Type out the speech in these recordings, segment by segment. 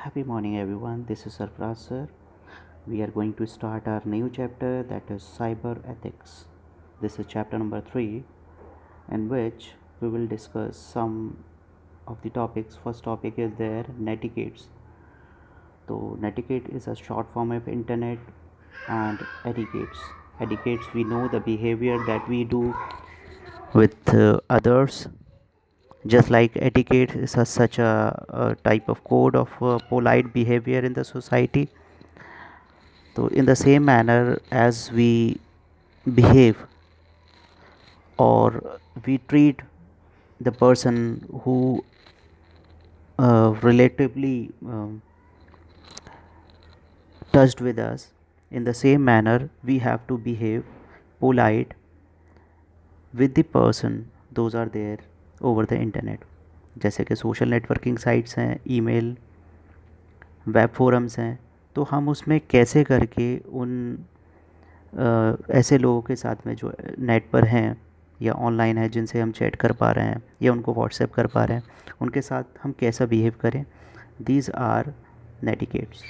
Happy morning, everyone. This is Sarfraz sir. We are going to start our new chapter, that is cyber ethics. This is chapter number 3, in which we will discuss some of the topics. First topic is there netiquettes. So netiquette is a short form of internet and etiquettes. Etiquettes, we know the behavior that we do with others, just like etiquette is such a type of code of polite behavior in the society. So in the same manner as we behave or we treat the person who relatively touched with us, in the same manner we have to behave polite with the person those are there over the internet. जैसे कि social networking sites हैं, email, web forums हैं, तो हम उसमें कैसे करके उन ऐसे लोगों के साथ में जो नेट पर हैं या ऑनलाइन है जिनसे हम चैट कर पा रहे हैं या उनको व्हाट्सएप कर पा रहे हैं, उनके साथ हम कैसा बिहेव करें, दीज आर नेटिकेट्स.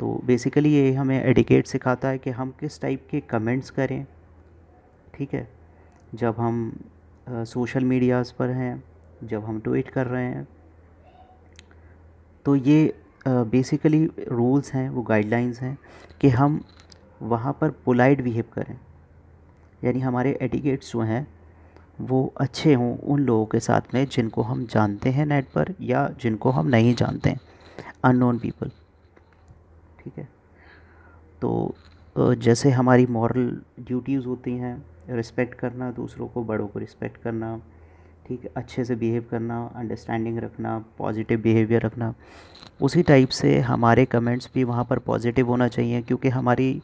तो बेसिकली ये हमें एडिकेट सिखाता है कि हम किस टाइप के कमेंट्स करें. ठीक है, जब हम सोशल मीडियाज़ पर हैं, जब हम ट्वीट कर रहे हैं, तो ये बेसिकली रूल्स हैं, वो गाइडलाइंस हैं कि हम वहाँ पर पोलाइट बिहेव करें. यानी हमारे एटिकेट्स जो हैं वो अच्छे हों उन लोगों के साथ में जिनको हम जानते हैं नेट पर या जिनको हम नहीं जानते हैं, अननोन पीपल. ठीक है, तो जैसे हमारी मॉरल ड्यूटीज़ होती हैं, रिस्पेक्ट करना दूसरों को, बड़ों को रिस्पेक्ट करना, ठीक है, अच्छे से बिहेव करना, अंडरस्टैंडिंग रखना, पॉजिटिव बिहेवियर रखना, उसी टाइप से हमारे कमेंट्स भी वहाँ पर पॉजिटिव होना चाहिए. क्योंकि हमारी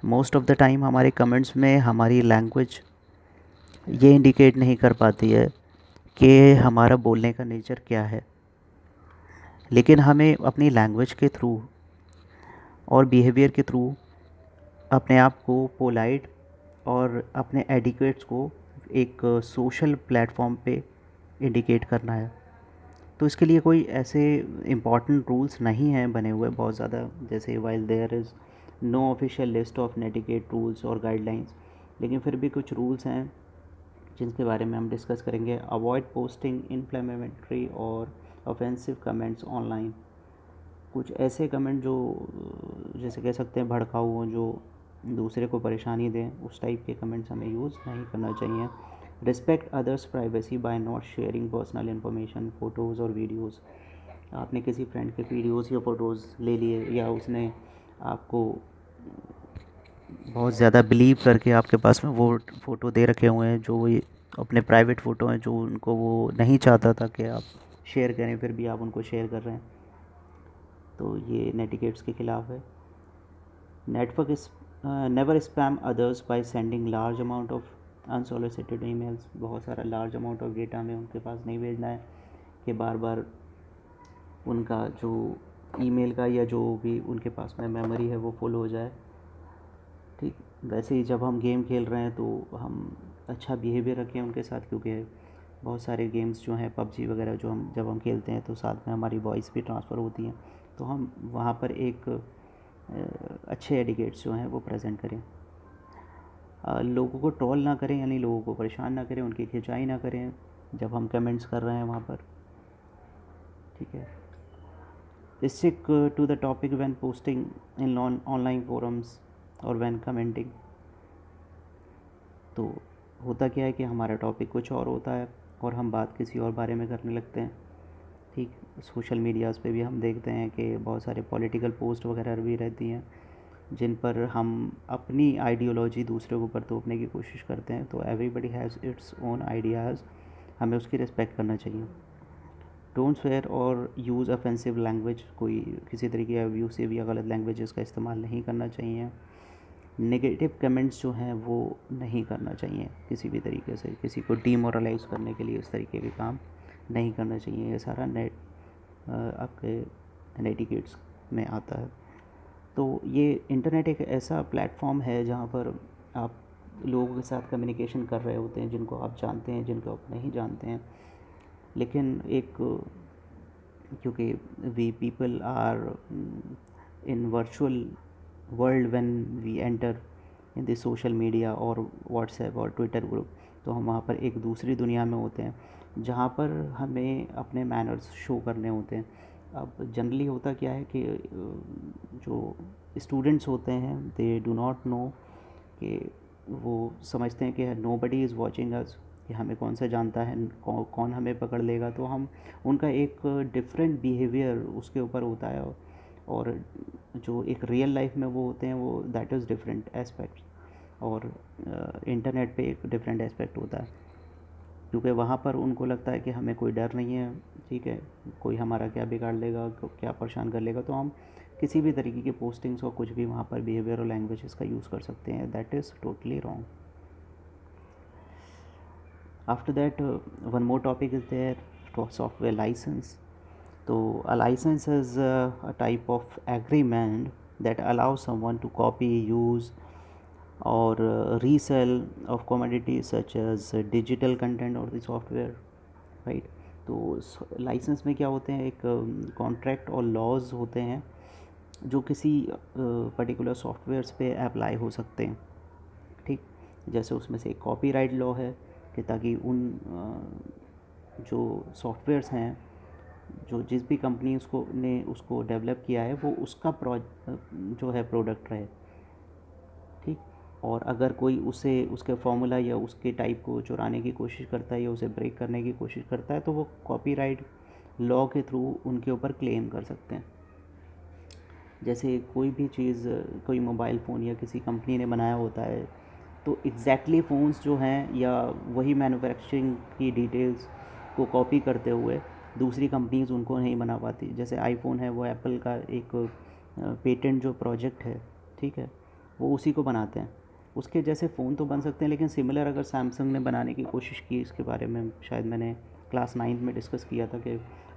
मोस्ट ऑफ़ द टाइम हमारे कमेंट्स में हमारी लैंग्वेज ये इंडिकेट नहीं कर पाती है कि हमारा बोलने का नेचर क्या है. लेकिन हमें अपनी लैंग्वेज के थ्रू और बिहेवियर के थ्रू अपने आप को पोलाइट और अपने एडिकेट्स को एक सोशल प्लेटफॉर्म पे इंडिकेट करना है. तो इसके लिए कोई ऐसे इम्पॉर्टेंट रूल्स नहीं हैं बने हुए बहुत ज़्यादा, जैसे while there is no official list of netiquette rules और गाइडलाइंस, लेकिन फिर भी कुछ रूल्स हैं जिनके बारे में हम डिस्कस करेंगे. अवॉइड पोस्टिंग इन्फ्लेमेटरी और ऑफेंसिव कमेंट्स ऑनलाइन. कुछ ऐसे कमेंट जो जैसे कह सकते हैं भड़काऊ हों, जो दूसरे को परेशानी दें, उस टाइप के कमेंट्स हमें यूज़ नहीं करना चाहिए. Respect others privacy by not sharing personal information, photos और वीडियोज़. आपने किसी फ्रेंड के वीडियोज़ या फ़ोटोज़ ले लिए या उसने आपको बहुत ज़्यादा बिलीव करके आपके पास में वो फ़ोटो दे रखे हुए हैं जो ये अपने प्राइवेट फ़ोटो हैं, जो उनको वो नहीं चाहता था कि आप शेयर करें, फिर भी आप उनको शेयर कर रहे हैं, तो ये नेटिकेट्स के ख़िलाफ़ है. नेटवर्क इस never spam others by sending large amount of unsolicited emails. बहुत सारा लार्ज अमाउंट ऑफ डेटा हमें उनके पास नहीं भेजना है कि बार बार उनका जो ईमेल का या जो भी उनके पास में मेमोरी है वो फुल हो जाए. ठीक, वैसे ही जब हम गेम खेल रहे हैं तो हम अच्छा बिहेवियर रखें उनके साथ, क्योंकि बहुत सारे गेम्स जो हैं पबजी वगैरह जो हम जब हम खेलते हैं तो साथ में हमारी वॉइस भी ट्रांसफ़र होती है, तो हम वहाँ पर एक अच्छे एडिकेट्स जो हैं वो प्रेजेंट करें. लोगों को ट्रोल ना करें, यानी लोगों को परेशान ना करें, उनकी खिंचाई ना करें जब हम कमेंट्स कर रहे हैं वहाँ पर. ठीक है, stick to the topic when posting in online forums और व्हेन कमेंटिंग. तो होता क्या है कि हमारा टॉपिक कुछ और होता है और हम बात किसी और बारे में करने लगते हैं. ठीक, सोशल मीडियाज़ पे भी हम देखते हैं कि बहुत सारे पॉलिटिकल पोस्ट वगैरह भी रहती हैं जिन पर हम अपनी आइडियोलॉजी दूसरे के ऊपर थोपने की कोशिश करते हैं. तो everybody has its own ideas, हमें उसकी रिस्पेक्ट करना चाहिए. डोंट शेयर और यूज़ ऑफेंसिव लैंग्वेज. कोई किसी तरीके का अब्यूसिव या गलत लैंग्वेजेस का इस्तेमाल नहीं करना चाहिए. नेगेटिव कमेंट्स जो हैं वो नहीं करना चाहिए किसी भी तरीके से. किसी को डीमोरलाइज़ करने के लिए इस तरीके के काम नहीं करना चाहिए. ये सारा आपके नेटिकेट्स में आता है. तो ये इंटरनेट एक ऐसा प्लेटफॉर्म है जहाँ पर आप लोगों के साथ कम्युनिकेशन कर रहे होते हैं जिनको आप जानते हैं, जिनको आप नहीं जानते हैं, लेकिन एक क्योंकि we people are in virtual world when we enter in the social media और व्हाट्सएप और ट्विटर ग्रुप, तो हम वहाँ पर एक दूसरी दुनिया में होते हैं जहाँ पर हमें अपने मैनर्स शो करने होते हैं। अब जनरली होता क्या है कि जो स्टूडेंट्स होते हैं दे डू नॉट नो कि वो समझते हैं कि नोबडी इज़ वॉचिंग अस, कि हमें कौन सा जानता है, कौन हमें पकड़ लेगा, तो हम उनका एक डिफरेंट बिहेवियर उसके ऊपर होता है। और जो एक रियल लाइफ में वो होते हैं वो दैट इज़ डिफरेंट एस्पेक्ट, और इंटरनेट पे एक डिफरेंट एस्पेक्ट होता है, क्योंकि वहाँ पर उनको लगता है कि हमें कोई डर नहीं है, ठीक है, कोई हमारा क्या बिगाड़ लेगा, क्या परेशान कर लेगा, तो हम किसी भी तरीके की पोस्टिंग्स और कुछ भी वहाँ पर बिहेवियर और लैंग्वेजेस का यूज़ कर सकते हैं। That is totally wrong. After that one more topic is there, software licence. तो a license is a type of agreement that allows someone to copy, use or resell of commodities such as digital content or the software, right? तो licence में क्या होते हैं, एक contract और laws होते हैं जो किसी पर्टिकुलर सॉफ्टवेयर्स पे अप्लाई हो सकते हैं, ठीक। जैसे उसमें से एक कॉपीराइट लॉ है कि ताकि उन जो सॉफ्टवेयर्स हैं, जो जिस भी कंपनी उसको डेवलप किया है वो उसका जो है प्रोडक्ट रहे, ठीक। और अगर कोई उसे उसके फार्मूला या उसके टाइप को चुराने की कोशिश करता है या उसे ब्रेक करने की कोशिश करता है तो वो कॉपीराइट लॉ के थ्रू उनके ऊपर क्लेम कर सकते हैं। जैसे कोई भी चीज़, कोई मोबाइल फ़ोन या किसी कंपनी ने बनाया होता है, तो एग्जैक्टली फ़ोन्स जो हैं या वही मैन्युफैक्चरिंग की डिटेल्स को कॉपी करते हुए दूसरी कंपनीज़ उनको नहीं बना पाती। जैसे आईफोन है, वो एप्पल का एक पेटेंट जो प्रोजेक्ट है, ठीक है, वो उसी को बनाते हैं। उसके जैसे फ़ोन तो बन सकते हैं, लेकिन सिमिलर अगर सैमसंग ने बनाने की कोशिश की, इसके बारे में शायद मैंने क्लास 9 में डिस्कस किया था कि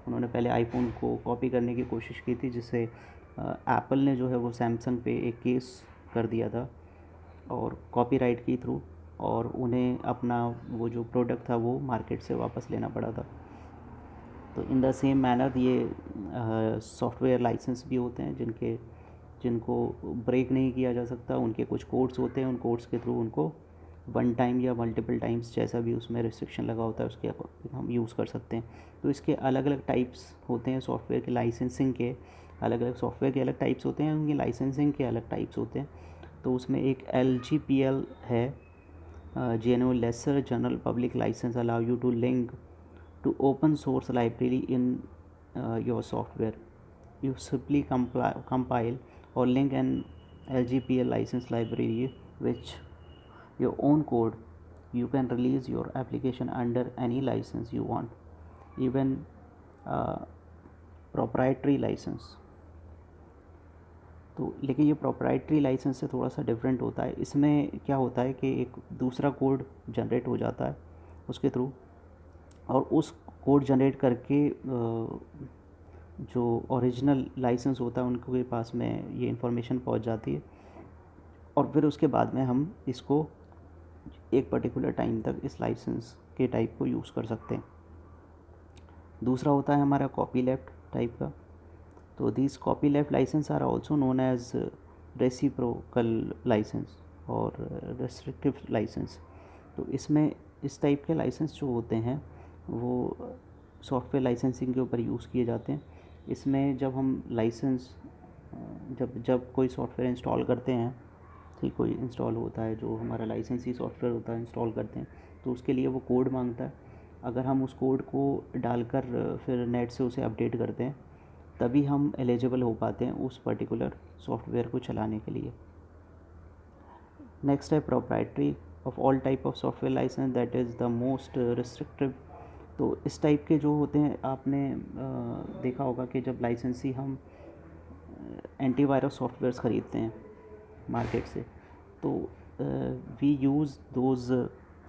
उन्होंने पहले आईफोन को कॉपी करने की कोशिश की थी, जिससे एप्पल ने जो है वो सैमसंग पे एक केस कर दिया था और कॉपीराइट के थ्रू, और उन्हें अपना वो जो प्रोडक्ट था वो मार्केट से वापस लेना पड़ा था। तो इन द सेम मैनर ये सॉफ्टवेयर लाइसेंस भी होते हैं जिनको ब्रेक नहीं किया जा सकता। उनके कुछ कोड्स होते हैं, उन कोड्स के थ्रू उनको वन टाइम या मल्टीपल टाइम्स जैसा भी उसमें रिस्ट्रिक्शन लगा होता है उसके हम यूज़ कर सकते हैं। तो इसके अलग अलग टाइप्स होते हैं सॉफ्टवेयर के लाइसेंसिंग के, अलग अलग सॉफ्टवेयर के अलग टाइप्स होते हैं, उनकी लाइसेंसिंग के अलग टाइप्स होते हैं। तो उसमें एक LGPL है, genuine lesser general public licence allow you to link to open source library in your software. You simply compile or link an LGPL license library which your own code. You can release your application under any license you want, even uh, proprietary license। तो लेकिन ये proprietary licence से थोड़ा सा different होता है। इसमें क्या होता है कि एक दूसरा कोड जनरेट हो जाता है उसके थ्रू, और उस कोड जनरेट करके जो ओरिजिनल लाइसेंस होता है उनके पास में ये इन्फॉर्मेशन पहुंच जाती है, और फिर उसके बाद में हम इसको एक पर्टिकुलर टाइम तक इस लाइसेंस के टाइप को यूज़ कर सकते हैं। दूसरा होता है हमारा कॉपी लेफ्ट टाइप का। तो this copyleft licence are also known as reciprocal licence और रेस्ट्रिक्टिव लाइसेंस। तो इसमें इस टाइप के लाइसेंस जो होते हैं वो सॉफ्टवेयर लाइसेंसिंग के ऊपर यूज़ किए जाते हैं। इसमें जब हम लाइसेंस जब जब कोई सॉफ्टवेयर इंस्टॉल करते हैं, ठीक, कोई इंस्टॉल होता है जो हमारा लाइसेंसी सॉफ्टवेयर होता है, इंस्टॉल करते हैं, तो उसके लिए वो कोड मांगता है। अगर हम उस कोड को डालकर फिर नेट से उसे अपडेट करते हैं, तभी हम एलिजिबल हो पाते हैं उस पर्टिकुलर सॉफ्टवेयर को चलाने के लिए। नेक्स्ट है proprietary of all type of software licence, that is the most restrictive. तो इस टाइप के जो होते हैं, आपने देखा होगा कि जब लाइसेंसी हम एंटीवायरस सॉफ्टवेयर्स ख़रीदते हैं मार्केट से, तो we use those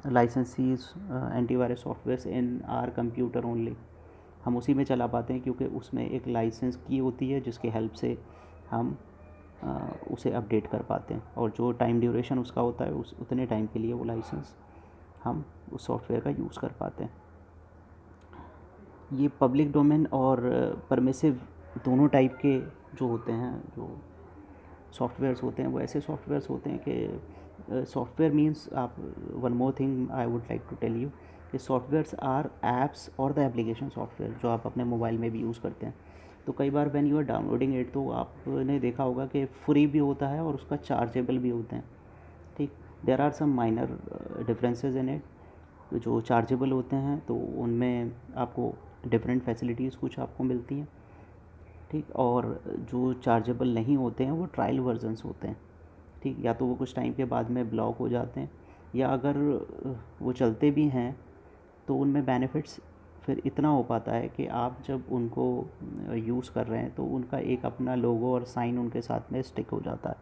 licensees antivirus softwares in our computer only. हम उसी में चला पाते हैं क्योंकि उसमें एक लाइसेंस की होती है जिसके हेल्प से हम उसे अपडेट कर पाते हैं, और जो टाइम ड्यूरेशन उसका होता है उस उतने टाइम के लिए वो लाइसेंस हम उस सॉफ्टवेयर का यूज़ कर पाते हैं। ये पब्लिक डोमेन और परमिसिव दोनों टाइप के जो होते हैं, जो सॉफ्टवेयर्स होते हैं, वो ऐसे सॉफ्टवेयर्स होते हैं कि सॉफ्टवेयर मीन्स आप, one more thing I would like to tell you कि सॉफ्टवेयर्स आर एप्स और द एप्लीकेशन सॉफ्टवेयर जो आप अपने मोबाइल में भी यूज़ करते हैं। तो कई बार when you are downloading it, तो आपने देखा होगा कि फ्री भी होता है और उसका चार्जेबल भी होते हैं। ठीक, there are some minor differences in it. जो चार्जेबल होते हैं तो उनमें आपको डिफरेंट फैसिलिटीज़ कुछ आपको मिलती हैं। ठीक, और जो चार्जेबल नहीं होते हैं वो ट्रायल वर्जन्स होते हैं। ठीक, या तो वो कुछ टाइम के बाद में ब्लॉक हो जाते हैं, या अगर वो चलते भी हैं तो उनमें बेनिफिट्स फिर इतना हो पाता है कि आप जब उनको यूज़ कर रहे हैं तो उनका एक अपना लोगो और साइन उनके साथ में स्टिक हो जाता है।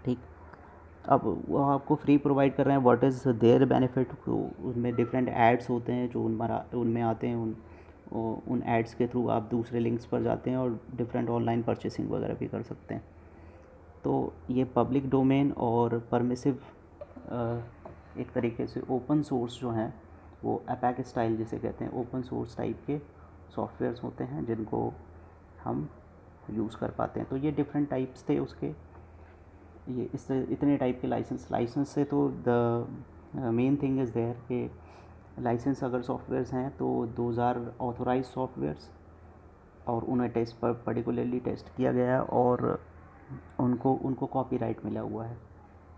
ठीक, अब वो आपको फ्री प्रोवाइड कर रहे हैं, व्हाट इज़ देयर बेनिफिट? तो उनमें डिफरेंट एड्स होते हैं जो उनमें आते हैं। उन एड्स के थ्रू आप दूसरे लिंक्स पर जाते हैं और डिफरेंट ऑनलाइन परचेसिंग वगैरह भी कर सकते हैं। तो ये पब्लिक डोमेन और परमिसिव एक तरीके से ओपन सोर्स जो हैं, वो एपैक स्टाइल जिसे कहते हैं, ओपन सोर्स टाइप के सॉफ्टवेयर्स होते हैं जिनको हम यूज़ कर पाते हैं। तो ये डिफरेंट टाइप्स थे उसके। ये इस इतने टाइप के लाइसेंस से तो the main thing is there कि लाइसेंस अगर सॉफ्टवेयर्स हैं तो दोज आर ऑथोराइज सॉफ्टवेयर्स, और उन्हें टेस्ट पर पर्टिकुलरली टेस्ट किया गया है और उनको उनको कॉपीराइट मिला हुआ है।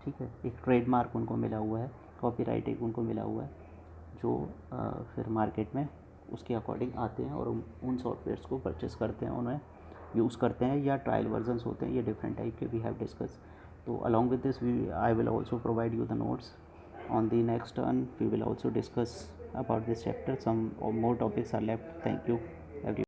ठीक है, एक ट्रेडमार्क उनको मिला हुआ है, कॉपीराइट एक उनको मिला हुआ है, जो फिर मार्केट में उसके अकॉर्डिंग आते हैं और उन सॉफ्टवेयर्स को परचेस करते हैं, उन्हें यूज़ करते हैं, या ट्रायल वर्जन्स होते हैं। ये डिफरेंट टाइप के वी हैव डिस्कस। तो along with this we I will also provide you the notes on the next turn. We will also discuss about this chapter. Some more topics are left. Thank you everyone.